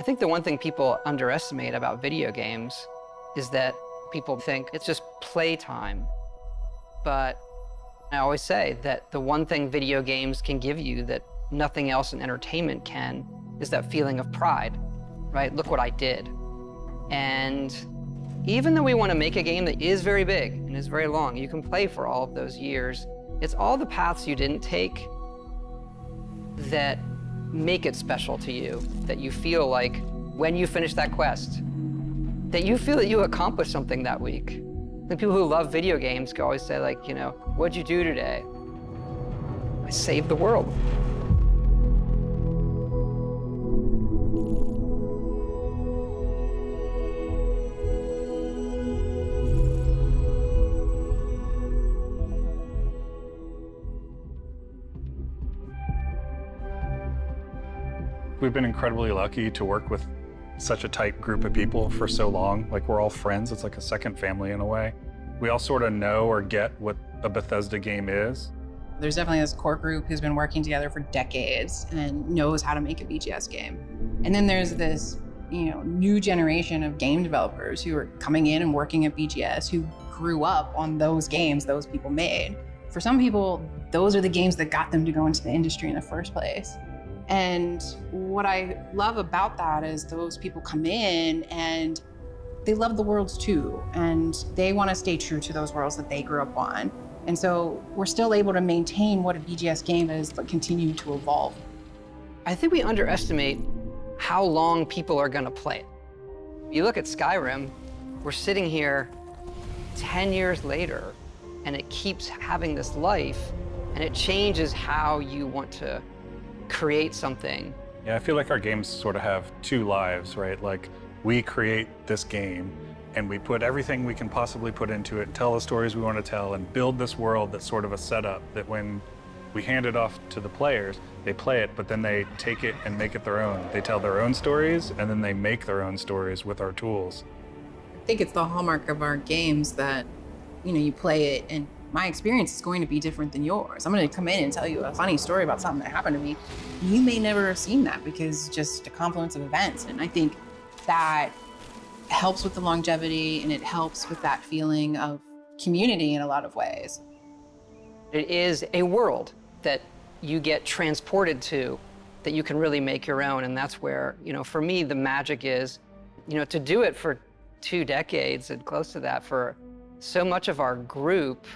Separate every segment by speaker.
Speaker 1: think the one thing people underestimate about video games is that people think it's just playtime. But I always say that the one thing video games can give you that nothing else in entertainment can is that feeling of pride, right? Look what I did. And even though we want to make a game that is very big and is very long, you can play for all of those years, it's all the paths you didn't take that make it special to you, that you feel like when you finish that quest, that you feel that you accomplished something that week. The people who love video games can always say, like, you know, what'd you do today? I saved the world.
Speaker 2: We've been incredibly lucky to work with such a tight group of people for so long. Like, we're all friends. It's like a second family in a way. We all sort of know or get what a Bethesda game is.
Speaker 3: There's definitely this core group who's been working together for decades and knows how to make a BGS game. And then there's this, new generation of game developers who are coming in and working at BGS who grew up on those games those people made. For some people, those are the games that got them to go into the industry in the first place. And what I love about that is those people come in and they love the worlds too, and they want to stay true to those worlds that they grew up on. And so we're still able to maintain what a BGS game is, but continue to evolve.
Speaker 1: I think we underestimate how long people are going to play it. You look at Skyrim, we're sitting here 10 years later, and it keeps having this life, and it changes how you want to create something.
Speaker 2: Yeah, I feel like our games sort of have two lives, right? Like, we create this game and we put everything we can possibly put into it, tell the stories we want to tell, and build this world that's sort of a setup that when we hand it off to the players, they play it, but then they take it and make it their own. They tell their own stories, and then they make their own stories with our tools.
Speaker 3: I think it's the hallmark of our games that, you play it and my experience is going to be different than yours. I'm going to come in and tell you a funny story about something that happened to me. You may never have seen that because just a confluence of events. And I think that helps with the longevity, and it helps with that feeling of community in a lot of ways.
Speaker 1: It is a world that you get transported to that you can really make your own. And that's where, for me, the magic is, to do it for 2 decades and close to that for so much of our group.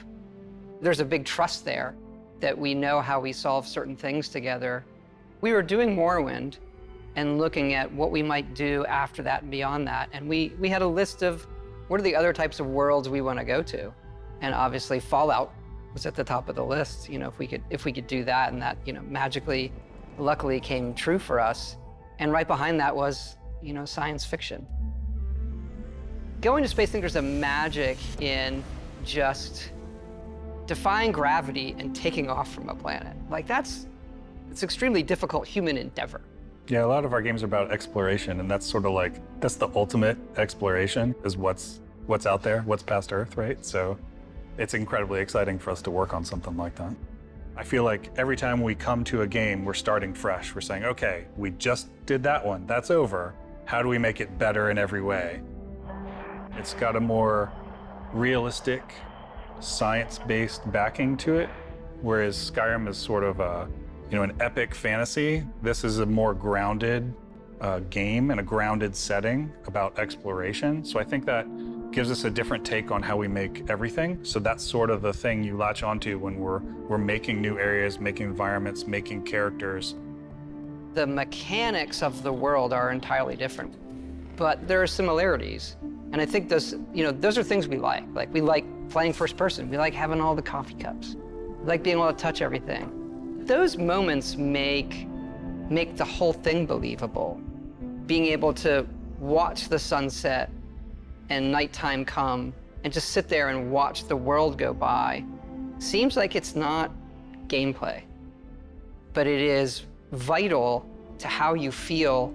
Speaker 1: There's a big trust there that we know how we solve certain things together. We were doing Morrowind and looking at what we might do after that and beyond that. And we had a list of what are the other types of worlds we want to go to. And obviously Fallout was at the top of the list, if we could do that, and that, magically, luckily came true for us. And right behind that was, science fiction. Going to space, I think there's a magic in just defying gravity and taking off from a planet. Like, it's extremely difficult human endeavor.
Speaker 2: Yeah, a lot of our games are about exploration, and that's sort of like, that's the ultimate exploration, is what's out there, what's past Earth, right? So it's incredibly exciting for us to work on something like that. I feel like every time we come to a game, we're starting fresh. We're saying, okay, we just did that one, that's over. How do we make it better in every way? It's got a more realistic, science-based backing to it, whereas Skyrim is sort of an epic fantasy. This is a more grounded game and a grounded setting about exploration. So I think that gives us a different take on how we make everything. So that's sort of the thing you latch onto when we're making new areas, making environments, making characters.
Speaker 1: The mechanics of the world are entirely different, but there are similarities. And I think those are things we like. Like, we like playing first person. We like having all the coffee cups. We like being able to touch everything. Those moments make the whole thing believable. Being able to watch the sunset and nighttime come and just sit there and watch the world go by seems like it's not gameplay, but it is vital to how you feel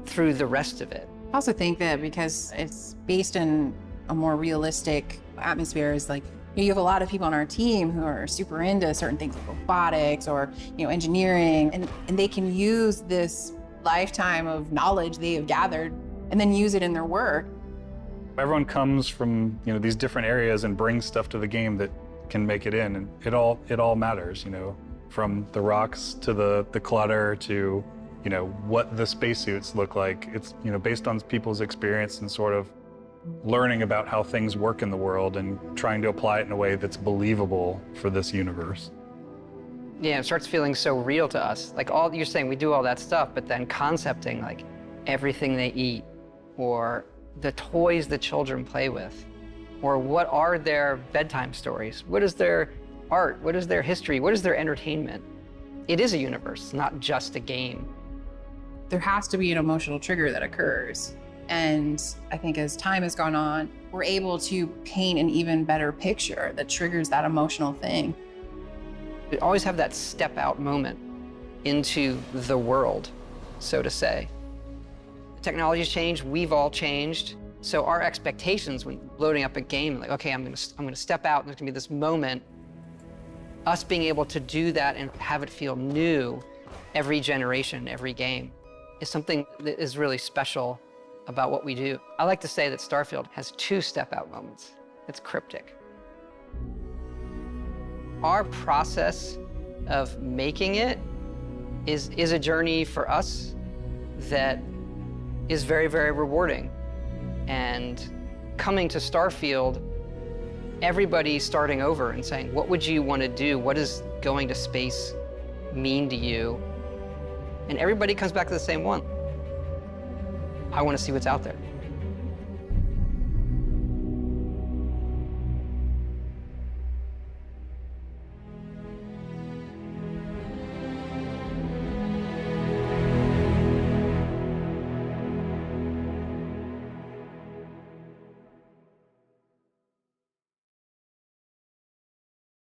Speaker 1: through the rest of it.
Speaker 3: I also think that because it's based in a more realistic atmosphere, is like, you have a lot of people on our team who are super into certain things like robotics or engineering, and they can use this lifetime of knowledge they have gathered and then use it in their work.
Speaker 2: Everyone comes from, these different areas and brings stuff to the game that can make it in, and it all matters, from the rocks to the clutter to, what the spacesuits look like. It's, based on people's experience and sort of learning about how things work in the world and trying to apply it in a way that's believable for this universe.
Speaker 1: Yeah, it starts feeling so real to us. Like all you're saying, we do all that stuff, but then concepting like everything they eat, or the toys the children play with, or what are their bedtime stories? What is their art? What is their history? What is their entertainment? It is a universe, not just a game.
Speaker 3: There has to be an emotional trigger that occurs. And I think as time has gone on, we're able to paint an even better picture that triggers that emotional thing.
Speaker 1: We always have that step out moment into the world, so to say. Technology's changed, we've all changed. So our expectations when loading up a game, like, okay, I'm gonna step out and there's gonna be this moment. Us being able to do that and have it feel new every generation, every game, is something that is really special about what we do. I like to say that Starfield has 2 step out moments. It's cryptic. Our process of making it is a journey for us that is very, very rewarding. And coming to Starfield, everybody starting over and saying, what would you want to do? What does going to space mean to you? And everybody comes back to the same one. I want to see what's out there.